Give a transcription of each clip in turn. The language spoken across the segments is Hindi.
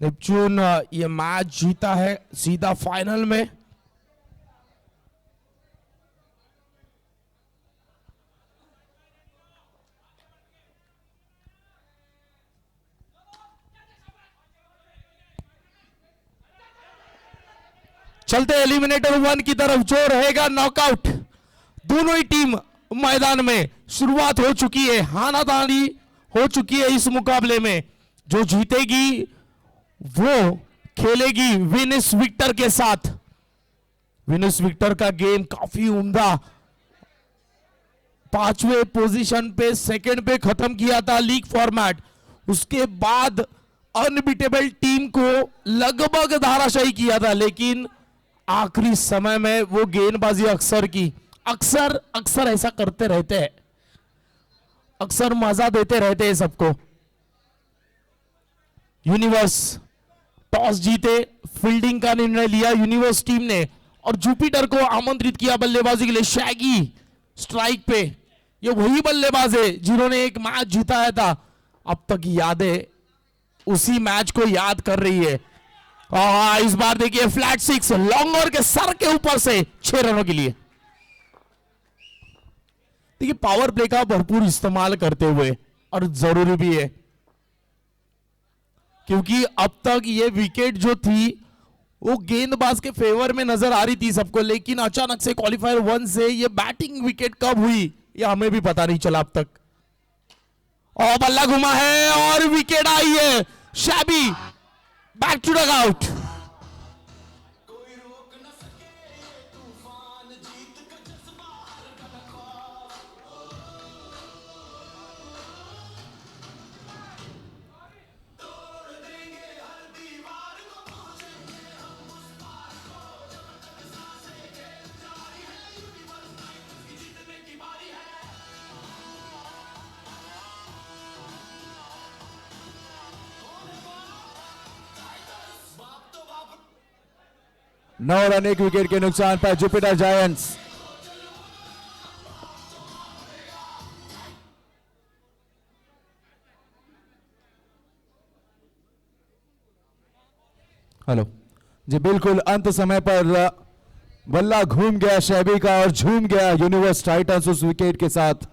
नेपच्यून ये मैच जीता है सीधा फाइनल में। चलते एलिमिनेटर 1 की तरफ, जो रहेगा नॉकआउट। दोनों ही टीम मैदान में, शुरुआत हो चुकी है, हानादानी हो चुकी है इस मुकाबले में। जो जीतेगी वो खेलेगी विनिस विक्टर के साथ। विनिस विक्टर का गेम काफी उम्दा, 5वें पोजीशन पे, सेकंड पे खत्म किया था लीग फॉर्मेट। उसके बाद अनबीटेबल टीम को लगभग धाराशायी किया था, लेकिन आखिरी समय में वो गेंदबाजी अक्सर की, अक्सर ऐसा करते रहते हैं, अक्सर मजा देते रहते हैं सबको। यूनिवर्स टॉस जीते, फील्डिंग का निर्णय लिया यूनिवर्स टीम ने और जुपिटर को आमंत्रित किया बल्लेबाजी के लिए। शैगी स्ट्राइक पे, ये वही बल्लेबाज है जिन्होंने एक मैच जीताया था। अब तक यादें उसी मैच को याद कर रही है। इस बार देखिए फ्लैट 6 लॉन्गर के सर के ऊपर से 6 रनों के लिए। देखिए पावर प्ले का भरपूर इस्तेमाल करते हुए, और जरूरी भी है क्योंकि अब तक ये विकेट जो थी वो गेंदबाज के फेवर में नजर आ रही थी सबको, लेकिन अचानक से क्वालिफायर 1 से ये बैटिंग विकेट कब हुई ये हमें भी पता नहीं चला अब तक। और बल्ला घुमा है और विकेट आई है। शैबी बैक टू डग आउट। नौ रन एक विकेट के नुकसान पर जुपिटर जायंट्स। हेलो जी, बिल्कुल अंत समय पर बल्ला घूम गया शैबी का और झूम गया यूनिवर्स टाइटंस उस विकेट के साथ।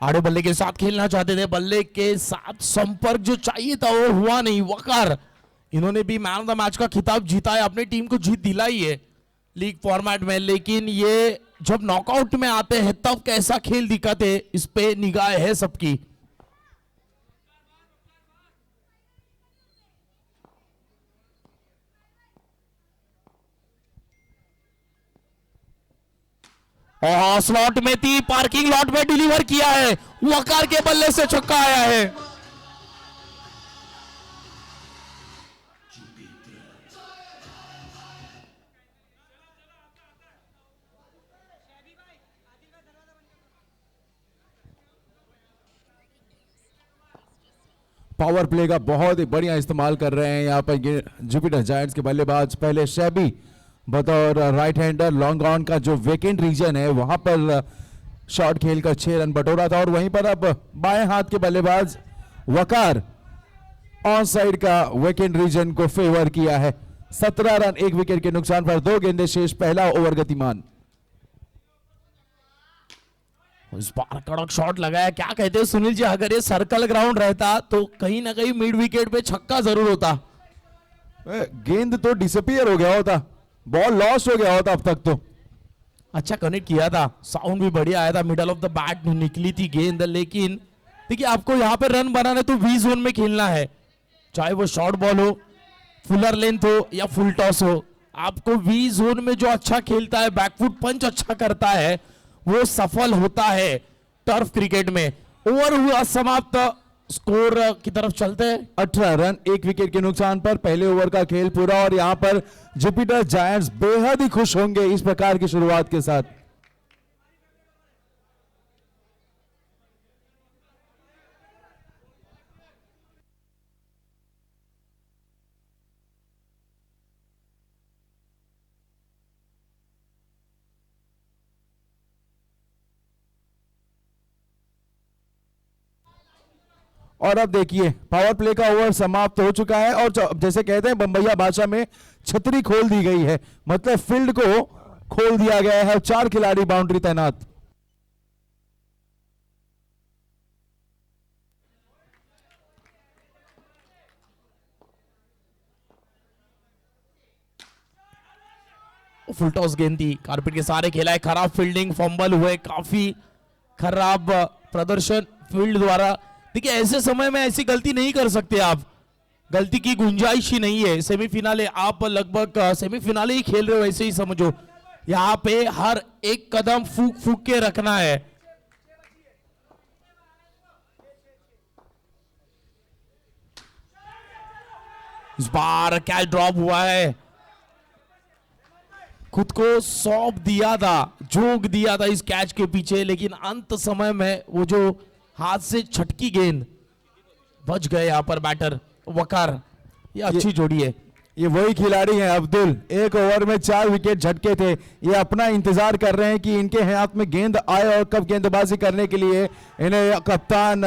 आड़े बल्ले के साथ खेलना चाहते थे, बल्ले के साथ संपर्क जो चाहिए था वो हुआ नहीं। वकार इन्होंने भी मैन ऑफ द मैच का खिताब जीता है, अपनी टीम को जीत दिलाई है लीग फॉर्मेट में, लेकिन ये जब नॉकआउट में आते हैं तब कैसा खेल दिखाते, इस पे निगाह है सबकी। स्लॉट में थी, पार्किंग लॉट में डिलीवर किया है, वकार के बल्ले से छक्का आया है। पावर प्ले का बहुत ही बढ़िया इस्तेमाल कर रहे हैं यहाँ पर जुपिटर जायंट्स के बल्लेबाज। पहले शैबी बतौर राइट हैंडर लॉन्ग ऑन का जो वेकेंट रीजन है वहां पर शॉट खेलकर 6 रन बटोरा था, और वहीं पर अब बाएं हाथ के बल्लेबाज वकार ऑन साइड का वेकेंट रीजन को फेवर किया है। 17 रन एक विकेट के नुकसान पर 2 गेंदें शेष, पहला ओवर गतिमान। इस बार कड़क शॉट लगाया। क्या कहते हैं सुनील जी, अगर ये सर्कल ग्राउंड रहता तो कहीं ना कहीं मिड विकेट पे छक्का जरूर होता। गेंद तो डिसअपियर हो गया होता, बॉल लॉस्ट हो गया होता अब तक तो। अच्छा कनेक्ट किया था, साउंड भी बढ़िया आया था, मिडल ऑफ द बैट निकली थी गेंद, लेकिन देखिए आपको यहां पे रन बनाना तो वी जोन में खेलना है, चाहे वो शॉर्ट बॉल हो, फुलर लेंथ हो या फुल टॉस हो। आपको वी जोन में जो अच्छा खेलता है, बैकफुट पंच अच्छा करता है, वो सफल होता है टर्फ क्रिकेट में। ओवर हुआ समाप्त, स्कोर की तरफ चलते हैं। 18 रन एक विकेट के नुकसान पर पहले ओवर का खेल पूरा, और यहां पर जुपिटर जायंट्स बेहद ही खुश होंगे इस प्रकार की शुरुआत के साथ। और अब देखिए पावर प्ले का ओवर समाप्त हो चुका है और जैसे कहते हैं बम्बैया भाषा में छतरी खोल दी गई है, मतलब फील्ड को खोल दिया गया है। 4 खिलाड़ी बाउंड्री तैनात। फुल टॉस गेंद थी, कारपेट के सारे खेला है, खराब फील्डिंग, फंबल हुए, काफी खराब प्रदर्शन फील्ड द्वारा। देखिए ऐसे समय में ऐसी गलती नहीं कर सकते आप, गलती की गुंजाइश ही नहीं है। सेमीफिनाले आप लगभग सेमीफिनाले ही खेल रहे हो ऐसे ही समझो, यहाँ पे हर एक कदम फूक फूक के रखना है। इस बार कैच ड्रॉप हुआ है, खुद को सौंप दिया था, झोंक दिया था इस कैच के पीछे, लेकिन अंत समय में वो जो हाथ से छटकी गेंद, बच गए यहाँ पर बैटर वकार। ये अच्छी जोड़ी है। ये वही खिलाड़ी हैं अब्दुल, एक ओवर में 4 विकेट झटके थे। ये अपना इंतजार कर रहे हैं कि इनके हाथ में गेंद आए और कब गेंदबाजी करने के लिए इन्हें कप्तान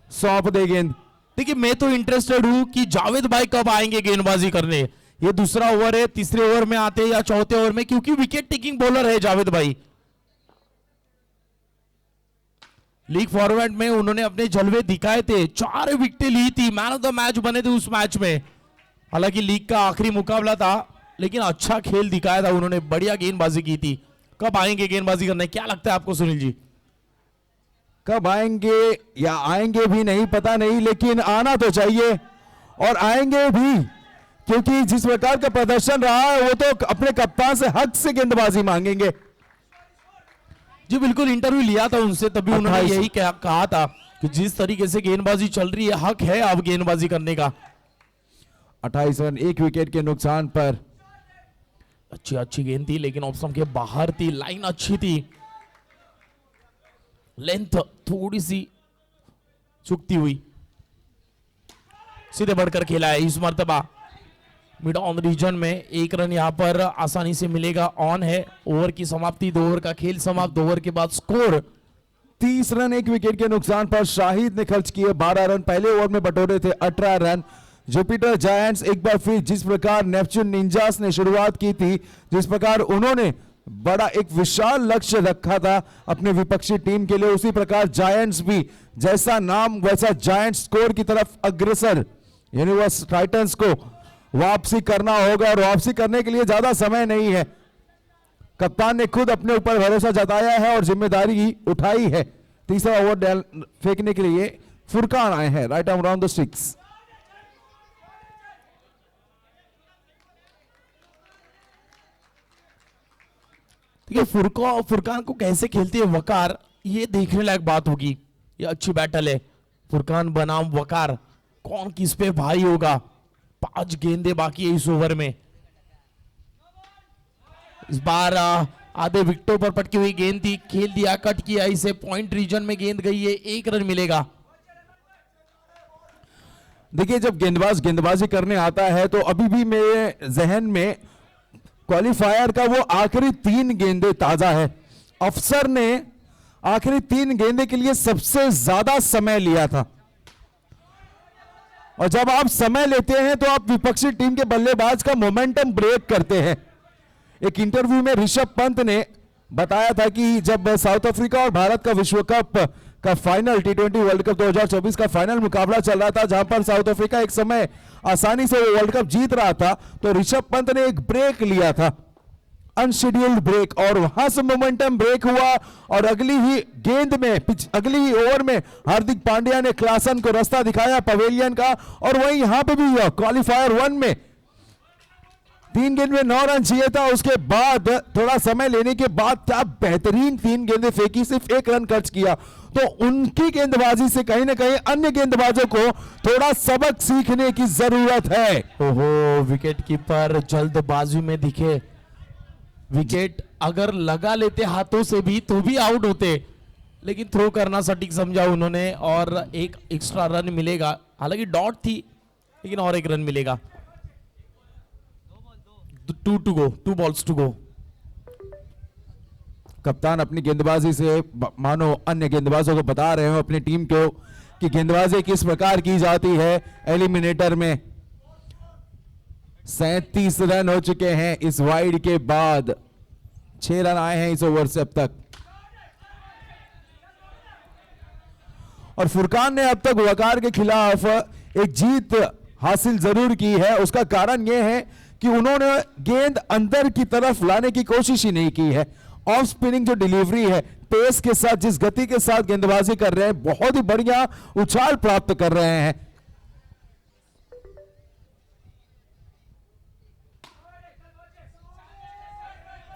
सौंप दे गेंद। देखिए मैं तो इंटरेस्टेड हूं कि जावेद भाई कब आएंगे गेंदबाजी करने। ये दूसरा ओवर है, तीसरे ओवर में आते हैं या चौथे ओवर में, क्योंकि विकेट टेकिंग बॉलर है जावेद भाई। लीग फॉर्मेट में उन्होंने अपने जलवे दिखाए थे, 4 विकेटें ली थी, मैन ऑफ द मैच बने थे उस मैच में। हालांकि लीग का आखिरी मुकाबला था, लेकिन अच्छा खेल दिखाया था उन्होंने, बढ़िया गेंदबाजी की थी। कब आएंगे गेंदबाजी करने, क्या लगता है आपको सुनील जी? कब आएंगे या आएंगे भी नहीं पता नहीं, लेकिन आना तो चाहिए और आएंगे भी, क्योंकि जिस प्रकार का प्रदर्शन रहा है वो तो अपने कप्तान से हक से गेंदबाजी मांगेंगे। जी बिल्कुल, इंटरव्यू लिया था उनसे, तभी उन्होंने यही कहा था कि जिस तरीके से गेंदबाजी चल रही है, हक है अब गेंदबाजी करने का। 28 रन 1 विकेट के नुकसान पर। अच्छी गेंद थी, लेकिन ऑप्शन के बाहर थी, लाइन अच्छी थी, लेंथ थोड़ी सी चुकती हुई, सीधे बढ़कर खेला है। इस मर्तबा मिड ऑन रीजन में 1 रन यहां पर आसानी से मिलेगा। ऑन है, ओवर की समाप्ति, 2 ओवर का खेल समाप्त, 2 ओवर के बाद स्कोर 30 रन 1 विकेट के नुकसान पर शाहिद ने खर्च किए 12 रन, पहले ओवर में बटोरे थे 18 रन। जुपिटर जायंट्स एक बार फिर जिस प्रकार नेपच्यून निंजास ने शुरुआत की थी, जिस प्रकार उन्होंने बड़ा एक विशाल लक्ष्य रखा था अपने विपक्षी टीम के लिए, उसी प्रकार जायंट्स भी जैसा नाम वैसा जायंट्स स्कोर की तरफ अग्रसर, यूनिवर्स टाइटंस को वापसी करना होगा और वापसी करने के लिए ज्यादा समय नहीं है। कप्तान ने खुद अपने ऊपर भरोसा जताया है और जिम्मेदारी उठाई है। तीसरा ओवर फेंकने के लिए फुरकान आए हैं, right arm round the sticks. देखिए फुरकान को कैसे खेलती है वकार, ये देखने लायक बात होगी। ये अच्छी बैटल है, फुरकान बनाम वकार, कौन किस पे भाई होगा। 5 गेंदे बाकी है इस ओवर में। इस बार आधे विकेटों पर पटकी हुई गेंद थी, खेल दिया, कट किया इसे, पॉइंट रीजन में गेंद गई है, 1 रन मिलेगा। देखिए जब गेंदबाज गेंदबाजी करने आता है तो अभी भी मेरे जहन में क्वालिफायर का वो आखिरी 3 गेंदे ताजा है। अफसर ने आखिरी 3 गेंदे के लिए सबसे ज्यादा समय लिया था, और जब आप समय लेते हैं तो आप विपक्षी टीम के बल्लेबाज का मोमेंटम ब्रेक करते हैं। एक इंटरव्यू में ऋषभ पंत ने बताया था कि जब साउथ अफ्रीका और भारत का विश्व कप का फाइनल T20 वर्ल्ड कप 2024 का फाइनल मुकाबला चल रहा था, जहां पर साउथ अफ्रीका एक समय आसानी से वो वर्ल्ड कप जीत रहा था, तो ऋषभ पंत ने एक ब्रेक लिया था, अनशेड्यूल्ड ब्रेक, और वहां से मोमेंटम ब्रेक हुआ और अगली ही गेंद में अगली ही ओवर में हार्दिक पांड्या ने क्लासन को रास्ता दिखाया पवेलियन का, और वहीं यहां पे भी हुआ। क्वालिफायर 1 में 3 गेंद में 9 रन चाहिए था, उसके बाद थोड़ा समय लेने के बाद क्या बेहतरीन 3 गेंदें फेंकी, सिर्फ 1 रन खर्च किया। तो उनकी गेंदबाजी से कहीं ना कहीं अन्य गेंदबाजों को थोड़ा सबक सीखने की जरूरत है। ओहो, विकेट कीपर जल्दबाजी में दिखे, विकेट अगर लगा लेते हाथों से भी तो भी आउट होते, लेकिन थ्रो करना सटीक समझा उन्होंने और 1 एक्स्ट्रा रन मिलेगा। हालांकि डॉट थी, लेकिन और 1 रन मिलेगा। 2 balls to go। कप्तान अपनी गेंदबाजी से मानो अन्य गेंदबाजों को बता रहे हो अपनी टीम को कि गेंदबाजी किस प्रकार की जाती है एलिमिनेटर में। 37 रन हो चुके हैं इस वाइड के बाद, 6 रन आए हैं इस ओवर से अब तक। और फुरकान ने अब तक वकार के खिलाफ एक जीत हासिल जरूर की है। उसका कारण यह है कि उन्होंने गेंद अंदर की तरफ लाने की कोशिश ही नहीं की है। ऑफ स्पिनिंग जो डिलीवरी है, पेस के साथ जिस गति के साथ गेंदबाजी कर रहे हैं, बहुत ही बढ़िया उछाल प्राप्त कर रहे हैं।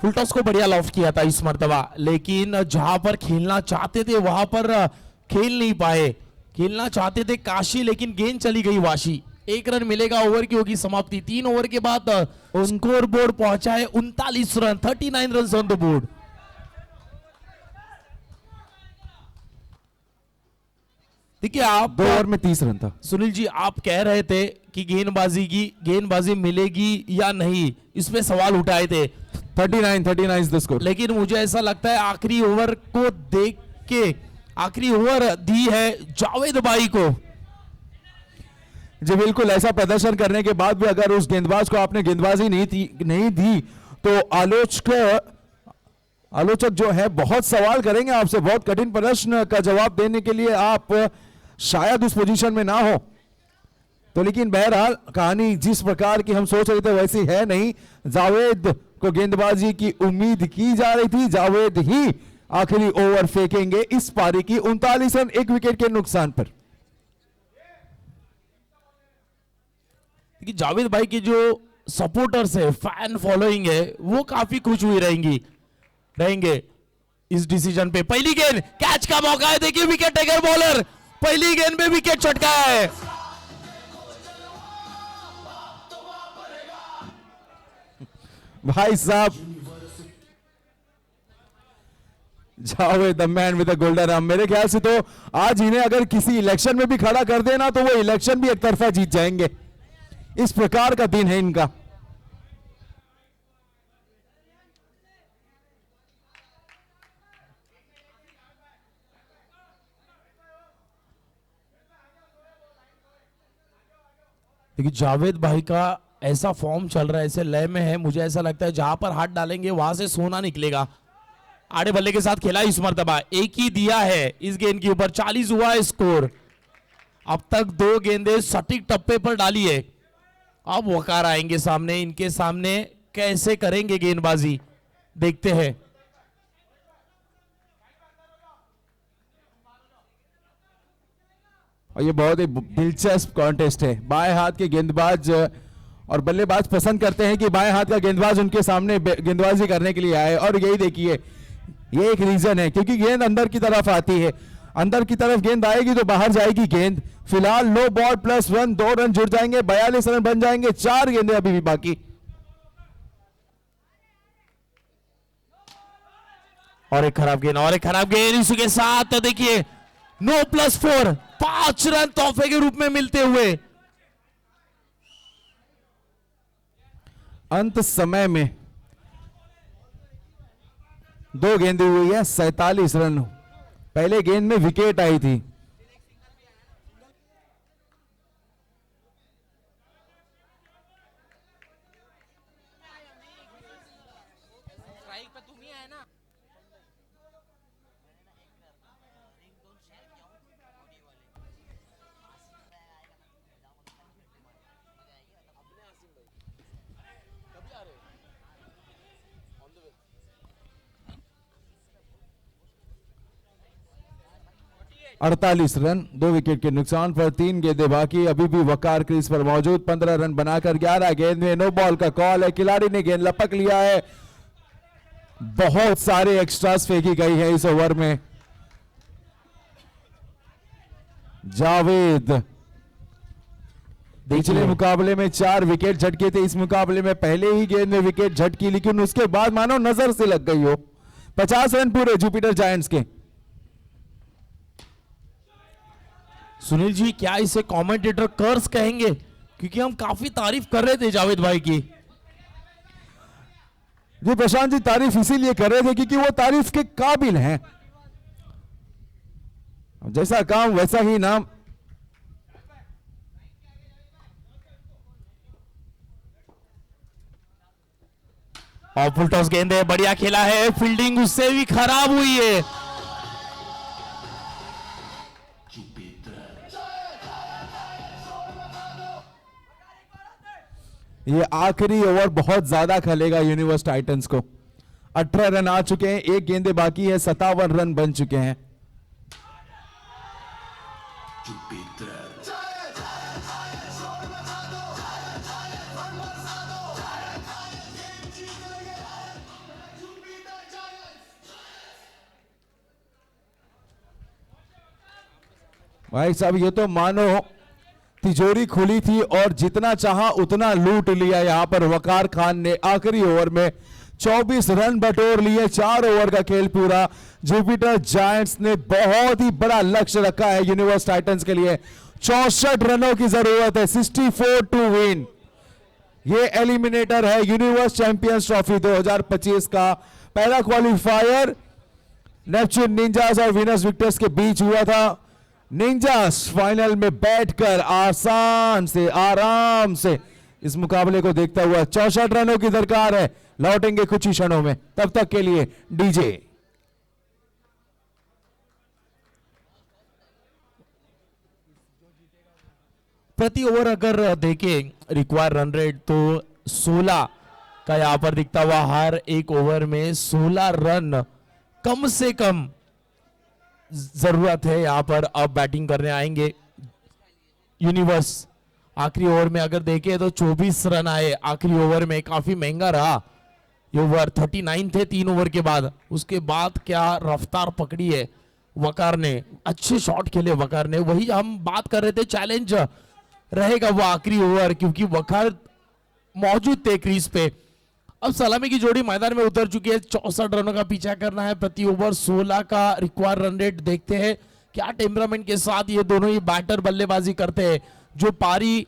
फुल टॉस को बढ़िया लॉफ्ट किया था इस मर्तबा, लेकिन जहां पर खेलना चाहते थे वहां पर खेल नहीं पाए। खेलना चाहते थे काशी, लेकिन गेंद चली गई वाशी। 1 रन मिलेगा, ओवर की होगी समाप्ति। 3 ओवर के बाद स्कोर बोर्ड पहुंचा है 39 run, 39 run on the board. देखिए आप 2 ओवर में 30 रन था। सुनील जी, आप कह रहे थे कि गेंदबाजी मिलेगी या नहीं, इस पे सवाल उठाए थे। 39 द स्कोर। लेकिन मुझे ऐसा लगता है आखिरी ओवर को देख के, आखिरी ओवर दी है जावेद भाई को। जी बिल्कुल, ऐसा प्रदर्शन करने के बाद भी अगर उस गेंदबाज को आपने गेंदबाजी नहीं दी तो आलोचक जो है बहुत सवाल करेंगे आपसे। बहुत कठिन प्रश्न का जवाब देने के लिए आप शायद उस पोजीशन में ना हो। तो लेकिन बहरहाल कहानी जिस प्रकार की हम सोच रहे थे वैसी है नहीं। जावेद को गेंदबाजी की उम्मीद की जा रही थी। जावेद ही आखिरी ओवर फेंकेंगे इस पारी की। 39 रन 1 विकेट के नुकसान पर। जावेद भाई की जो सपोर्टर्स है, फैन फॉलोइंग है, वो काफी खुश हुई रहेंगे इस डिसीजन पे। पहली गेंद कैच का मौका है, देखिए विकेट टेकर बॉलर पहली गेंद में विकेट छटकाया है। भाई साहब, Javed the man with the golden arm. मेरे ख्याल से तो आज इन्हें अगर किसी इलेक्शन में भी खड़ा कर देना तो वो इलेक्शन भी एक तरफा जीत जाएंगे। इस प्रकार का दिन है इनका। देखिए जावेद भाई का ऐसा फॉर्म चल रहा है, ऐसे लय में है, मुझे ऐसा लगता है जहां पर हाथ डालेंगे वहां से सोना निकलेगा। आड़े बल्ले के साथ खेला इस मर्तबा, एक ही दिया है इस गेंद के ऊपर। 40 हुआ है स्कोर। अब तक 2 गेंदें सटीक टप्पे पर डाली है। अब वकार आएंगे सामने, इनके सामने कैसे करेंगे गेंदबाजी, देखते हैं। और ये बहुत ही दिलचस्प कॉन्टेस्ट है। बाएं हाथ के गेंदबाज और बल्लेबाज पसंद करते हैं कि बाएं हाथ का गेंदबाज उनके सामने गेंदबाजी करने के लिए आए। और यही देखिए, ये एक रीजन है क्योंकि गेंद अंदर की तरफ आती है। अंदर की तरफ गेंद आएगी तो बाहर जाएगी गेंद। फिलहाल नो बॉल +1, 2 रन जुड़ जाएंगे, 42 रन बन जाएंगे। 4 गेंदें अभी भी बाकी। और एक खराब गेंद इसी के साथ तो देखिए नो +4, 5 रन तोहफे के रूप में मिलते हुए। अंत समय में 2 गेंदें हुई है, 47 रन। पहले गेंद में विकेट आई थी। अड़तालीस रन, 2 विकेट के नुकसान पर। 3 गेंदें बाकी, अभी भी वकार क्रीज पर मौजूद। 15 रन बनाकर 11 गेंद में नो बॉल का कॉल है। खिलाड़ी ने गेंद लपक लिया है। बहुत सारे एक्स्ट्रास फेंकी गई है इस ओवर में। जावेद पिछले मुकाबले में 4 विकेट झटके थे। इस मुकाबले में पहले ही गेंद में विकेट झटकी, लेकिन उसके बाद मानो नजर से लग गई हो। 50 रन पूरे जुपिटर जायंट्स के। सुनील जी, क्या इसे कमेंटेटर कर्स कहेंगे? क्योंकि हम काफी तारीफ कर रहे थे जावेद भाई की। जी प्रशांत जी, तारीफ इसीलिए कर रहे थे क्योंकि वो तारीफ के काबिल हैं। जैसा काम वैसा ही नाम। और फुल टॉस गेंद है, बढ़िया खेला है, फील्डिंग उससे भी खराब हुई है। ये आखिरी ओवर बहुत ज्यादा खेलेगा यूनिवर्स टाइटंस को। 18 रन आ चुके हैं, एक गेंदे बाकी है, 57 रन बन चुके हैं। भाई साहब ये तो मानो तिजोरी खुली थी और जितना चाहा उतना लूट लिया। यहां पर वकार खान ने आखिरी ओवर में 24 रन बटोर लिए। 4 ओवर का खेल पूरा। जुपिटर जायंट्स ने बहुत ही बड़ा लक्ष्य रखा है यूनिवर्स टाइटंस के लिए। 64 रनों की जरूरत है, 64 टू विन। ये एलिमिनेटर है यूनिवर्स चैंपियंस ट्रॉफी 2025 का पहला क्वालिफायर नेपच्यून निंजास और विनर्स विक्टर्स के बीच हुआ था। निंजास फाइनल में बैठकर आसान से आराम से इस मुकाबले को देखता हुआ 64 रनों की दरकार है। लौटेंगे कुछ ही क्षणों में, तब तक के लिए डीजे। प्रति ओवर अगर देखें रिक्वायर रन रेट तो 16 का यहां पर दिखता हुआ। हर एक ओवर में 16 रन कम से कम जरूरत है। यहां पर अब बैटिंग करने आएंगे यूनिवर्स। आखिरी ओवर में अगर देखें तो 24 रन आए आखिरी ओवर में। काफी महंगा रहा ये ओवर। 39 थे 3 ओवर के बाद। उसके बाद क्या रफ्तार पकड़ी है वकार ने, अच्छे शॉट खेले वकार ने। वही हम बात कर रहे थे, चैलेंज रहेगा वो आखिरी ओवर, क्योंकि वकार मौजूद थे क्रीज पे। अब सलामी की जोड़ी मैदान में उतर चुकी है। 64 रनों का पीछा करना है प्रति ओवर। 16 का रिक्वायर रन रेट। देखते हैं क्या टेम्परामेंट के साथ ये दोनों ही बैटर बल्लेबाजी करते हैं। जो पारी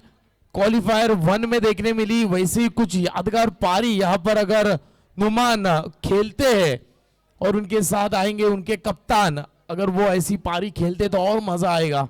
क्वालिफायर 1 में देखने मिली, वैसे ही कुछ यादगार पारी यहां पर अगर नुमान खेलते हैं और उनके साथ आएंगे उनके कप्तान, अगर वो ऐसी पारी खेलते तो और मजा आएगा।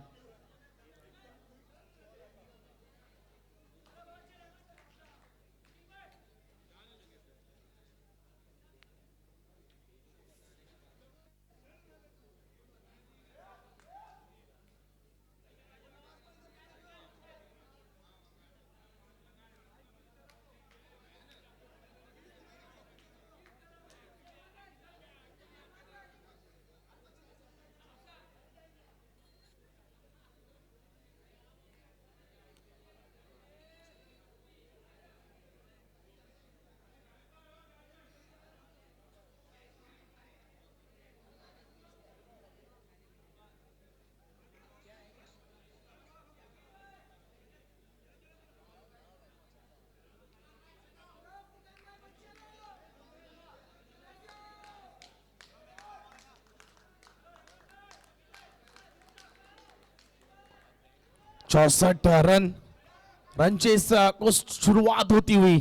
चौसठ रन चेस को शुरुआत होती हुई।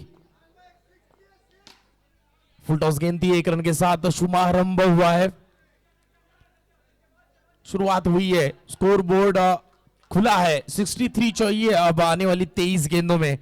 फुल टॉस गेंद थी, 1 रन के साथ शुभारंभ हुआ है। शुरुआत हुई है, स्कोर बोर्ड खुला है। 63 चाहिए अब आने वाली 23 गेंदों में।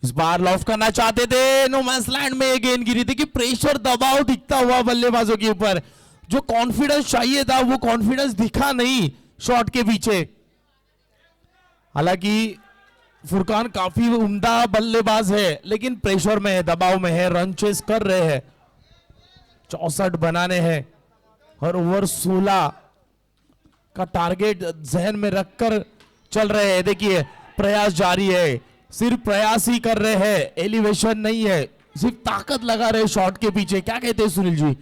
इस बार लॉफ करना चाहते थे, नो मैंस लैंड में ये गेंद गिरी थी। कि प्रेशर दबाव दिखता हुआ बल्लेबाजों के ऊपर, जो कॉन्फिडेंस चाहिए था वो कॉन्फिडेंस दिखा नहीं शॉट के पीछे। हालांकि फुरकान काफी उम्दा बल्लेबाज है, लेकिन प्रेशर में है, दबाव में है, रन चेस कर रहे हैं, 64 बनाने हैं, हर ओवर 16 का टारगेट जहन में रखकर चल रहे हैं। देखिए प्रयास जारी है, सिर्फ प्रयास ही कर रहे हैं, एलिवेशन नहीं है, सिर्फ ताकत लगा रहे शॉट के पीछे। क्या कहते हैं सुनील जी?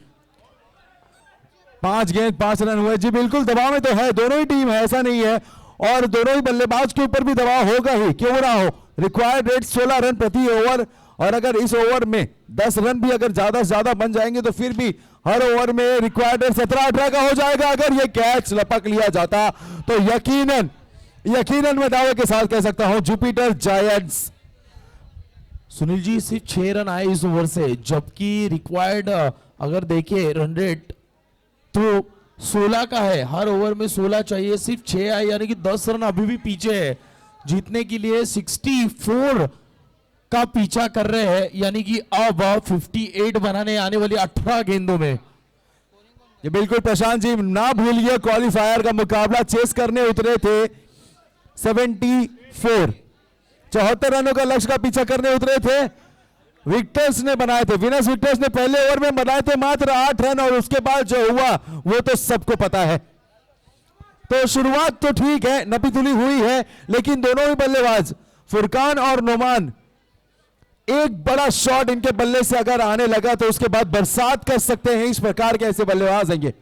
5 गेंद 5 रन हुए जी। बिल्कुल दबाव में तो है दोनों ही टीम है, ऐसा नहीं है, और दोनों ही बल्लेबाज के ऊपर भी दबाव होगा ही, क्यों ना हो। रिक्वायर्ड रेट 16 रन प्रति ओवर, और अगर इस ओवर में 10 रन भी अगर ज्यादा से ज्यादा बन जाएंगे तो फिर भी हर ओवर में रिक्वायर्ड रेट 17-18 का हो जाएगा। अगर ये कैच लपक लिया जाता तो यकीनन मैं दावे के साथ कह सकता हूं जुपिटर जायंट्स। सुनील जी सिर्फ 6 रन आए इस ओवर से, जबकि रिक्वायर्ड अगर देखें रन रेट तो 16 का है, हर ओवर में 16 चाहिए, सिर्फ 6 आए, यानी कि 10 रन अभी भी पीछे है। जीतने के लिए 64 का पीछा कर रहे हैं, यानी कि अब 58 बनाने आने वाली 18 गेंदों में। ये बिल्कुल प्रशांत जी ना भूलिए, क्वालिफायर का मुकाबला चेस करने उतरे थे 74 रनों का लक्ष्य का पीछा करने उतरे थे। विक्टर्स ने बनाए थे, विनर्स विक्टर्स ने पहले ओवर में बनाए थे मात्र 8 रन, और उसके बाद जो हुआ वो तो सबको पता है। तो शुरुआत तो ठीक है, नपीतुली हुई है, लेकिन दोनों ही बल्लेबाज फुरकान और नोमान, एक बड़ा शॉट इनके बल्ले से अगर आने लगा तो उसके बाद बरसात कर सकते हैं। इस प्रकार के ऐसे बल्लेबाज आएंगे।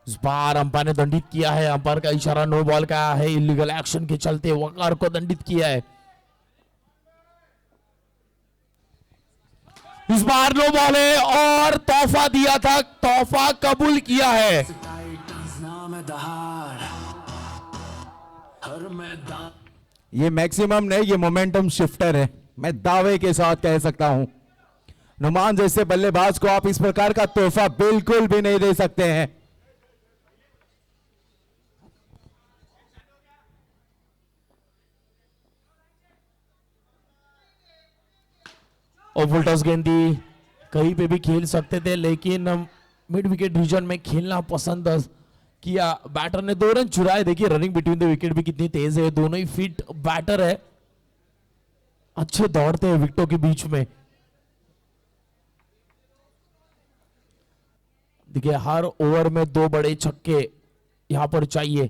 इस बार अंपायर ने दंडित किया है, अंपायर का इशारा नो बॉल का है, इलीगल एक्शन के चलते वकार को दंडित किया है। इस बार नो बॉल है और तोहफा दिया था, तोहफा कबूल किया है। ये मैक्सिमम नहीं, ये मोमेंटम शिफ्टर है, मैं दावे के साथ कह सकता हूं। नुमान जैसे बल्लेबाज को आप इस प्रकार का तोहफा बिल्कुल भी नहीं दे सकते हैं। और फुलटॉस गेंदी कहीं पे भी खेल सकते थे, लेकिन मिड विकेट रीजन में खेलना पसंद किया। बैटर ने 2 रन चुराए। देखिए रनिंग बिटवीन द विकेट भी कितनी तेज है, दोनों ही फिट बैटर है, अच्छे दौड़ते हैं विकेटों के बीच में। देखिए हर ओवर में 2 बड़े छक्के यहां पर चाहिए।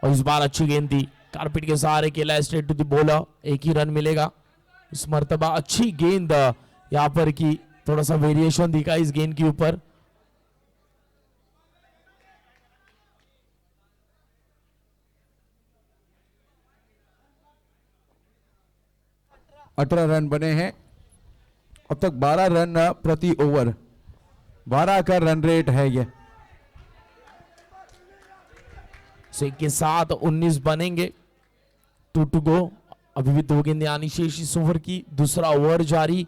और इस बार अच्छी गेंद दी, कारपेट के सहारे खेला स्ट्रेट टू द बॉलर, एक ही रन मिलेगा इस मर्तबा। अच्छी गेंद यहां पर की, थोड़ा सा वेरिएशन दिखा इस गेंद के ऊपर। अठारह रन बने हैं अब तक, 12 रन प्रति ओवर, 12 का रन रेट है ये। के साथ 19 बनेंगे, 2 टू गो। अभी भी 2 गेंदें आनी शेष इस ओवर की, दूसरा ओवर जारी।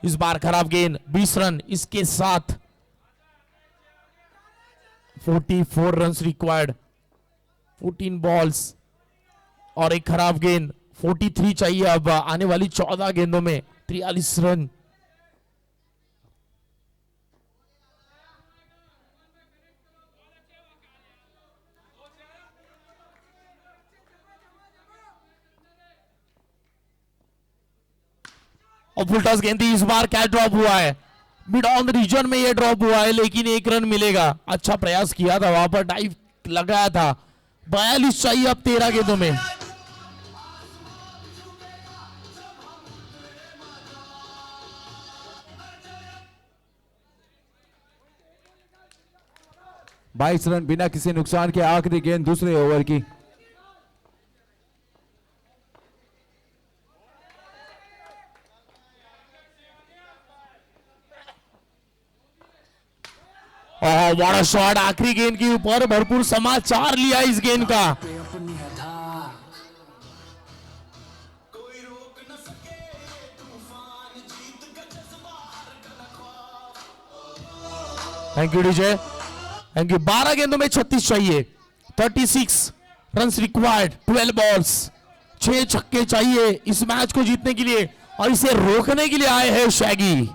इस बार खराब गेंद, 20 रन इसके साथ 44 रन्स रिक्वायर्ड, 14 बॉल्स और एक खराब गेंद, 43 चाहिए अब आने वाली 14 गेंदों में, 43 रन। और फुलटॉस गेंदी, इस बार क्या ड्रॉप हुआ है, मिड ऑन रीजन में ये ड्रॉप हुआ है, लेकिन 1 रन मिलेगा। अच्छा प्रयास किया था, वहां पर डाइव लगाया था। 42 चाहिए अब 13 गेंदों में। बाईस रन बिना किसी नुकसान के, आखिरी गेंद दूसरे ओवर की। बड़ा शॉट आखिरी गेंद के ऊपर, भरपूर समाचार लिया इस गेंद का। Thank you DJ, thank you. 12 गेंदों में 36 चाहिए, 36 रन्स रिक्वायर्ड, 12 बॉल्स, 6 छक्के चाहिए इस मैच को जीतने के लिए, और इसे रोकने के लिए आए हैं शैगी।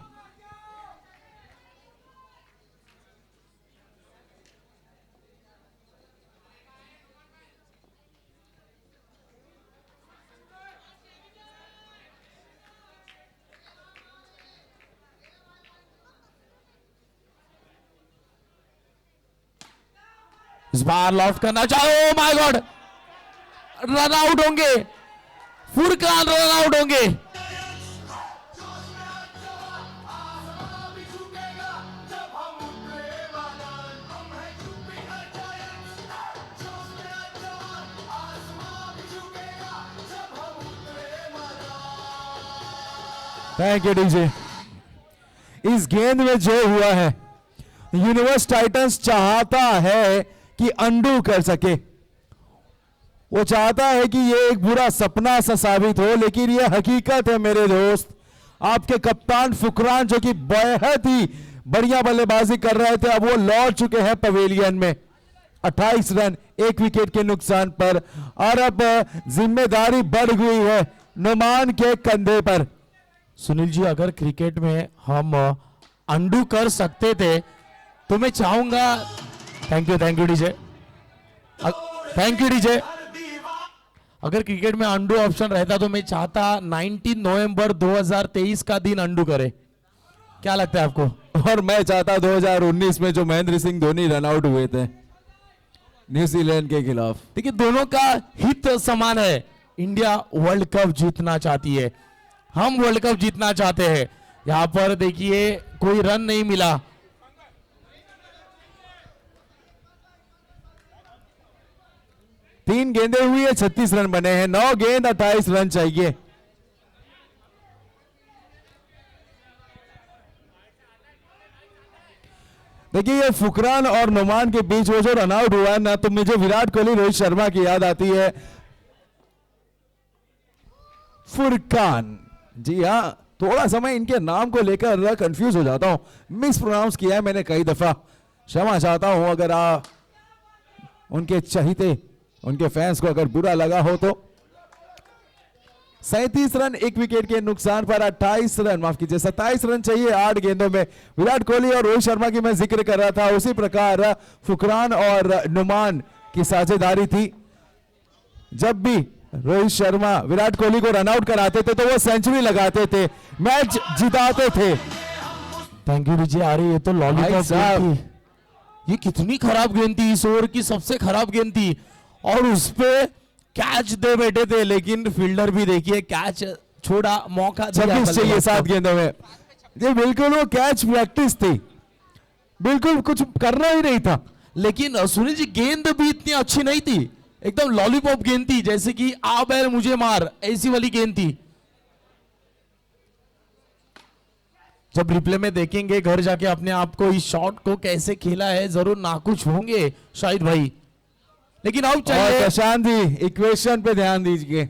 इस बार लॉफ्ट करना चाहो, माय गॉड, रन आउट होंगे, फुरकान रन आउट होंगे। Thank you DJ. इस गेंद में जो हुआ है, यूनिवर्स टाइटंस चाहता है कि अंडू कर सके। वो चाहता है कि ये एक बुरा सपना सा साबित हो, लेकिन ये हकीकत है मेरे दोस्त। आपके कप्तान फुकरान जो कि बेहद ही बढ़िया बल्लेबाजी कर रहे थे, अब वो लौट चुके हैं पवेलियन में। 28 रन 1 विकेट के नुकसान पर, और अब जिम्मेदारी बढ़ गई है नुमान के कंधे पर। सुनील जी, अगर क्रिकेट में हम अंडू कर सकते थे तो मैं चाहूंगा, thank you DJ, thank you DJ, अगर क्रिकेट में अंडू ऑप्शन रहता तो मैं चाहता 19 नवंबर 2023 का दिन अंडू करे। क्या लगता है आपको? और मैं चाहता 2019 में जो महेंद्र सिंह धोनी रन आउट हुए थे न्यूजीलैंड के खिलाफ। देखिए, दोनों का हित समान है। इंडिया वर्ल्ड कप जीतना चाहती है, हम वर्ल्ड कप जीतना चाहते हैं। यहां पर देखिए कोई रन नहीं मिला। तीन गेंदें हुई है, 36 रन बने हैं। 9 गेंद 28 रन चाहिए। देखिए, ये फुकरान और नुमान के बीच वो जो रन आउट हुआ है ना, तो मुझे विराट कोहली रोहित शर्मा की याद आती है। फुरकान, जी हाँ, थोड़ा समय इनके नाम को लेकर कंफ्यूज हो जाता हूं, मिस प्रोनाउंस किया है मैंने कई दफा, क्षमा चाहता हूं अगर उनके चाहते, उनके फैंस को अगर बुरा लगा हो तो। 37 रन 1 विकेट के नुकसान पर, 28 रन, माफ कीजिए 27 रन चाहिए 8 गेंदों में। विराट कोहली और रोहित शर्मा की मैं जिक्र कर रहा था, उसी प्रकार फुकरान और नुमान की साझेदारी थी। जब भी रोहित शर्मा विराट कोहली को रन आउट कराते थे तो वो सेंचुरी लगाते थे, मैच जिताते थे। थैंक यू जी। आ रही है तो लॉलीपॉप गेंद थी, ये कितनी खराब गेंद थी, इस ओवर की सबसे खराब गेंद थी, और उस पे कैच दे बैठे थे, लेकिन फील्डर भी देखिए कैच छोड़ा, मौका दिया। 26 चाहिए 7 गेंदों में। ये बिल्कुल वो कैच प्रैक्टिस थी, बिल्कुल कुछ करना ही नहीं था। लेकिन सुनील जी, गेंद भी इतनी अच्छी नहीं थी, एकदम लॉलीपॉप गेंद थी, जैसे कि आ बैल मुझे मार, ऐसी वाली गेंद थी। जब रिप्ले में देखेंगे घर जाके अपने आप को, इस शॉट को कैसे खेला है, जरूर नाखुश होंगे शाहिद भाई। लेकिन आउट चाहिए। प्रशांत जी, इक्वेशन पे ध्यान दीजिए।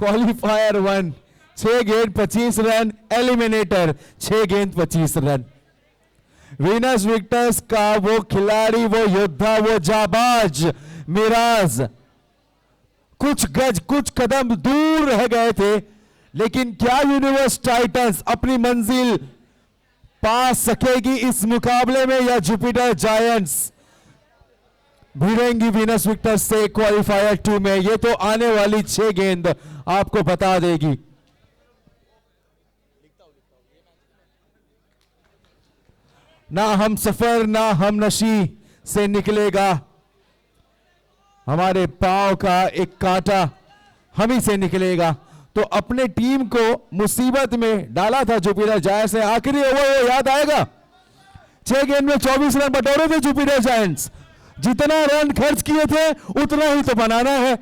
क्वालिफायर 1 6 गेंद 25 रन, एलिमिनेटर 6 गेंद 25 रन। वीनस विक्टर्स का वो खिलाड़ी, वो योद्धा, वो जाबाज मिराज कुछ गज कुछ कदम दूर रह गए थे, लेकिन क्या यूनिवर्स टाइटंस अपनी मंजिल पा सकेगी इस मुकाबले में, या जुपिटर जायंट्स भिड़ेंगी वीनस विक्टर्स से क्वालिफायर 2 में? ये तो आने वाली 6 गेंद आपको बता देगी। ना हम सफर ना हम नशी से निकलेगा हमारे पांव का एक कांटा, हम ही से निकलेगा। तो अपने टीम को मुसीबत में डाला था जुपिटर जायंट्स ने। आखिरी ओवर वो याद आएगा, 6 गेंद में 24 रन बटोरे थे जुपिटर जायंट्स। जितना रन खर्च किए थे उतना ही तो बनाना है।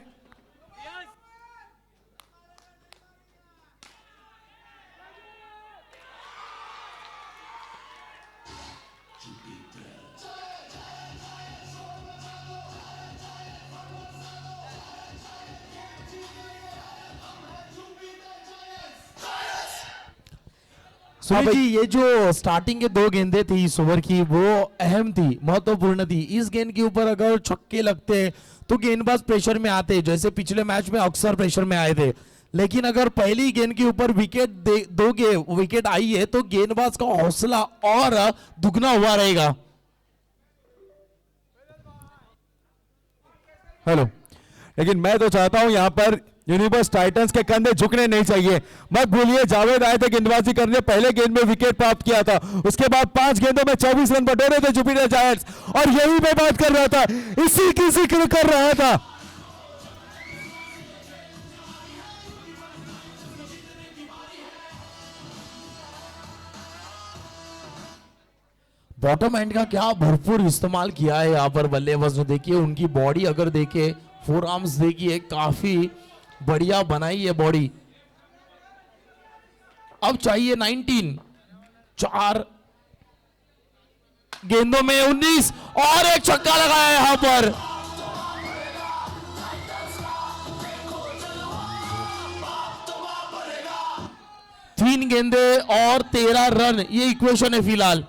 सुनील भाई। जी, ये जो स्टार्टिंग के दो गेंदें थी इस ओवर की वो अहम थी, महत्वपूर्ण थी। इस गेंद के ऊपर अगर छक्के लगते तो गेंदबाज प्रेशर में आते, जैसे पिछले मैच में अक्सर प्रेशर में आए थे। लेकिन अगर पहली गेंद के ऊपर विकेट दोगे, विकेट आई है, तो गेंदबाज का हौसला और दुगना हुआ रहेगा। हेलो, लेकिन मैं तो चाहता हूं यहां पर यूनिवर्स टाइटंस के कंधे झुकने नहीं चाहिए। मत भूलिए जावेद आए थे गेंदबाजी करने, पहले गेंद में विकेट प्राप्त किया था, उसके बाद 5 गेंदों में 24 रन बटोरे थे जुपिटर जायंट्स। और यही मैं बात कर रहा था, इसी की जिक्र कर रहा था। बॉटम एंड का क्या भरपूर इस्तेमाल किया है यहाँ पर बल्लेबाज ने। देखिए उनकी बॉडी अगर देखे, फोर आर्म्स देखिए, काफी बढ़िया बनाई है बॉडी। अब चाहिए 19, 4 गेंदों में 19 और एक छक्का लगाया है यहां पर। तीन गेंदे और 13 रन, ये इक्वेशन है फिलहाल।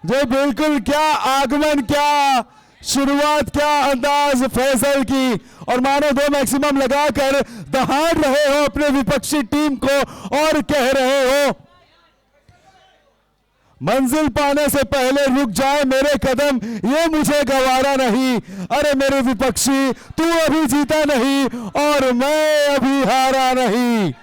जो बिल्कुल, क्या आगमन, क्या शुरुआत, क्या अंदाज फैसल की। और मानो 2 मैक्सिमम लगाकर दहाड़ रहे हो अपने विपक्षी टीम को और कह रहे हो मंजिल पाने से पहले रुक जाए मेरे कदम, ये मुझे गवारा नहीं। अरे मेरे विपक्षी, तू अभी जीता नहीं और मैं अभी हारा नहीं।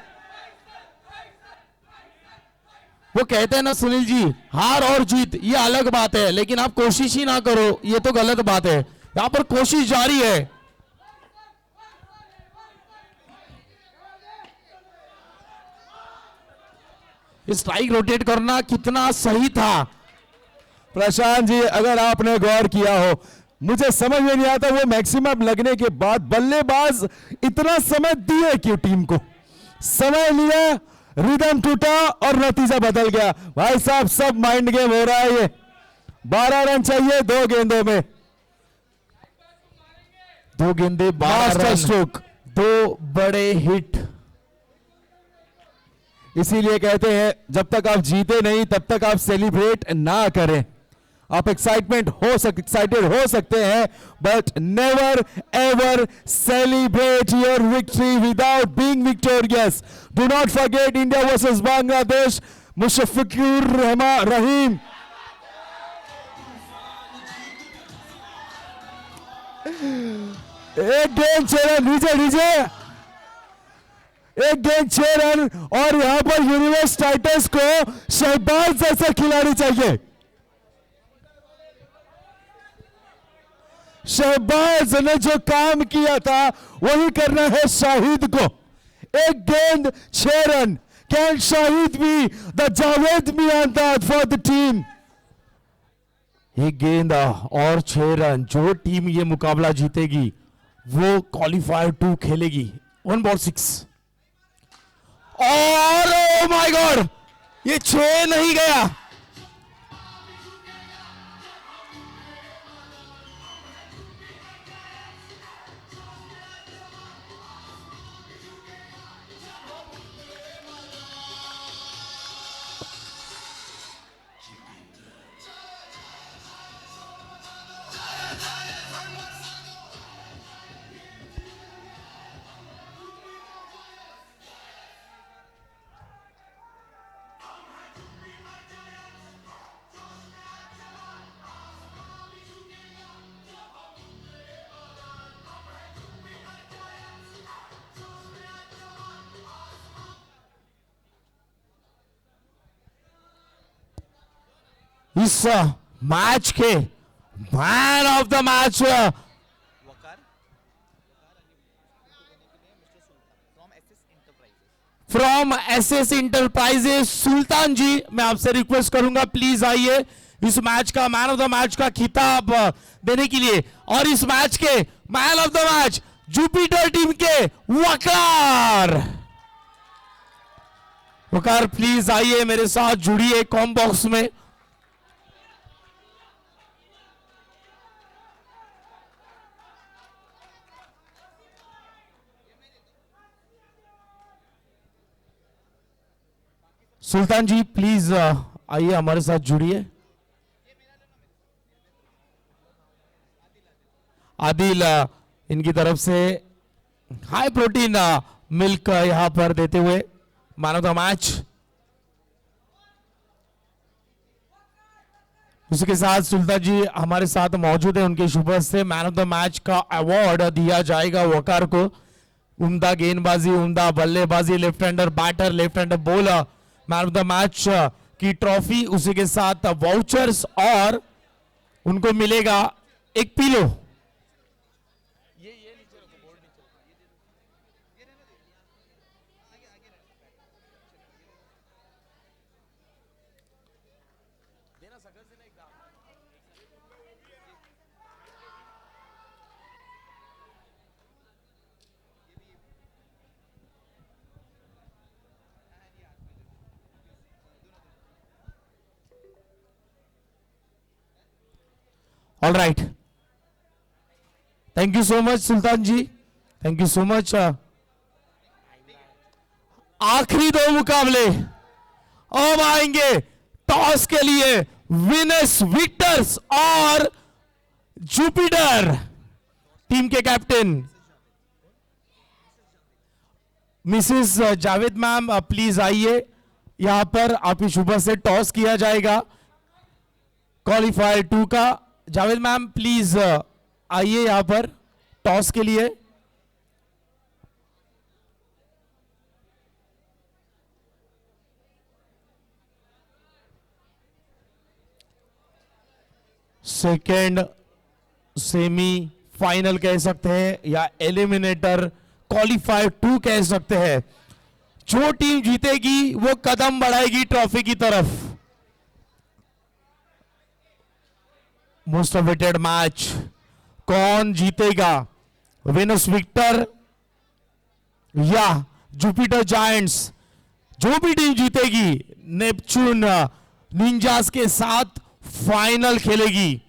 वो कहते हैं ना सुनील जी, हार और जीत ये अलग बात है, लेकिन आप कोशिश ही ना करो ये तो गलत बात है। यहां पर कोशिश जारी है। स्ट्राइक रोटेट करना कितना सही था। प्रशांत जी, अगर आपने गौर किया हो, मुझे समझ में नहीं आता वो मैक्सिमम लगने के बाद बल्लेबाज इतना समय दिए क्यों टीम को। समय लिया, रिदम टूटा और नतीजा बदल गया। भाई साहब, सब माइंड गेम हो रहा है ये। 12 रन चाहिए 2 गेंदों में। 2 गेंदे 12 मास्टर रन, स्ट्रोक। 2 बड़े हिट। इसीलिए कहते हैं जब तक आप जीते नहीं तब तक आप सेलिब्रेट ना करें। आप एक्साइटेड हो सकते हैं, but never ever celebrate your victory without being victorious. Do not forget India versus Bangladesh, Mushfiqur Rahim. एक गेंद 6 रन, नीचे एक गेंद 6 रन। और यहां पर यूनिवर्स टाइटंस को शहबाज जैसा खिलाड़ी चाहिए। शहबाज ने जो काम किया था वही करना है शाहिद को। एक गेंद 6 run. Can Shahid be the Javed Miandad for the team? एक गेंद और 6 रन। जो टीम ये मुकाबला जीतेगी वो क्वालिफायर 2 खेलेगी। 1 बॉल 6 और ओ माय गॉड, ये 6 नहीं गया। इस मैच के man of the match from SS enterprises Sultan ji, मैं आपसे रिक्वेस्ट करूंगा प्लीज आइए इस मैच का मैन ऑफ द मैच का खिताब देने के लिए। और इस मैच के man of the match Jupiter team के वकार। वकार प्लीज आइए मेरे साथ जुड़िए कॉम बॉक्स में। सुल्तान जी प्लीज आइए हमारे साथ जुड़िए। आदिल इनकी तरफ से हाई प्रोटीन मिल्क यहां पर देते हुए मैन ऑफ द मैच। उसके साथ सुल्तान जी हमारे साथ मौजूद है, उनके शुभ से मैन ऑफ द मैच का अवार्ड दिया जाएगा वकार को। उम्दा गेंदबाजी, उम्दा बल्लेबाजी, left hander batter, left hander bowler, man of the match की ट्रॉफी, उसी के साथ वाउचर्स और उनको मिलेगा एक pillow. All right, thank you so much Sultan ji, thank you so much. आखिरी दो मुकाबले अब आएंगे टॉस के लिए। विनस विक्टर्स और जुपिटर टीम के captain Mrs Javed ma'am please आइए यहां पर। आपकी शुभ से टॉस किया जाएगा क्वालिफायर 2 का। जावेद मैम प्लीज आइए यहां पर टॉस के लिए। सेकेंड सेमी फाइनल कह सकते हैं या एलिमिनेटर क्वालिफायर 2 कह सकते हैं। जो टीम जीतेगी वो कदम बढ़ाएगी ट्रॉफी की तरफ। मोस्ट अवेटेड मैच कौन जीतेगा, विनस विक्टर या जुपिटर जायंट्स? जो भी टीम जीतेगी नेपच्यून निंजास के साथ फाइनल खेलेगी।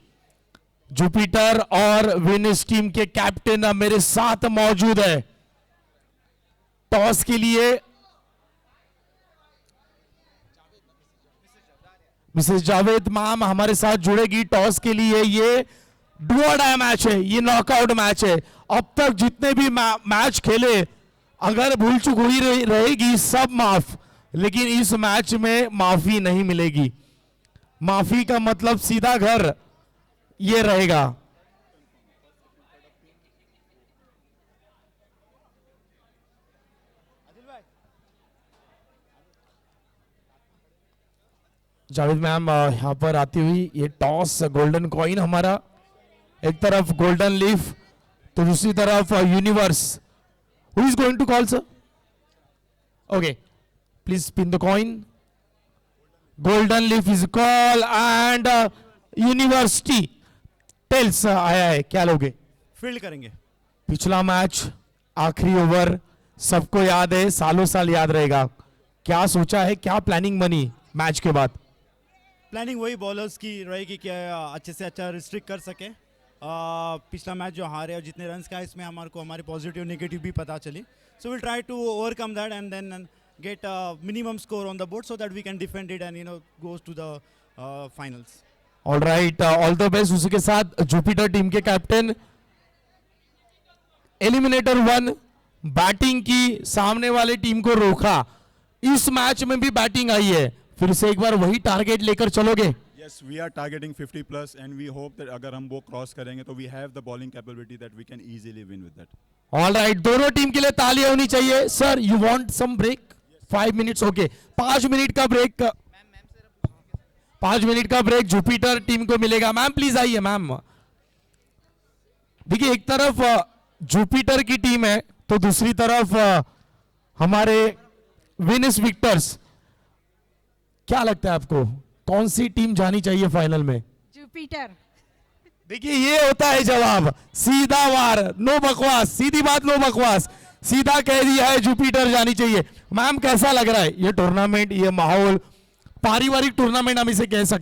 जुपिटर और विनस टीम के कैप्टन मेरे साथ मौजूद है। टॉस के लिए मिसेस जावेद मैम हमारे साथ जुड़ेगी टॉस के लिए। ये डू और डाई मैच है, ये नॉकआउट मैच है। अब तक जितने भी मैच खेले, अगर भूल चूक हुई रहेगी सब माफ, लेकिन इस मैच में माफी नहीं मिलेगी। माफी का मतलब सीधा घर ये रहेगा। जावेद मैम यहां पर आती हुई, ये टॉस गोल्डन कॉइन हमारा, एक तरफ गोल्डन लीफ तो दूसरी तरफ universe. Who is going to call sir? Okay, please spin the coin. Golden leaf is call and university tails आया है, क्या लोगे? फील्ड करेंगे। पिछला मैच आखिरी ओवर सबको याद है, सालों साल याद रहेगा। क्या सोचा है, क्या प्लानिंग बनी मैच के बाद? प्लानिंग वही बॉलर्स की रहेगी कि अच्छे से अच्छा रिस्ट्रिक्ट कर सके। पिछला मैच जो हारे और जितने रन्स का इसमें हमारे को हमारी पॉजिटिव नेगेटिव भी पता चली। So will try to overcome that and then get minimum score on the board so that we can defend it and goes to the finals. All right, all the best. उसी के साथ जुपिटर टीम के कैप्टन एलिमिनेटर 1 बैटिंग की सामने वाले टीम को रोका। इस मैच में भी बैटिंग आई है, फिर से एक बार वही टारगेट लेकर चलोगे? Yes, we are targeting 50 plus and we hope that अगर हम वो क्रॉस करेंगे तो we have the bowling capability that we can easily win with that. All right, दोनों टीम के लिए तालियां होनी चाहिए। Sir you want some break? 5 minutes, okay 5 minute का ब्रेक। 5 मिनट का ब्रेक जुपिटर टीम को मिलेगा। मैम प्लीज आइए मैम। देखिए, एक तरफ जुपिटर की टीम है तो दूसरी तरफ हमारे विनस विक्टर्स। क्या लगता है आपको कौन सी टीम जानी चाहिए फाइनल में? जुपिटर। देखिए, ये होता है जवाब, सीधा वार, नो बकवास, सीधी बात, नो बकवास, सीधा कह दिया है जुपिटर जानी चाहिए। मैम कैसा लग रहा है ये टूर्नामेंट, ये माहौल, पारिवारिक टूर्नामेंट हम इसे कह सकते हैं?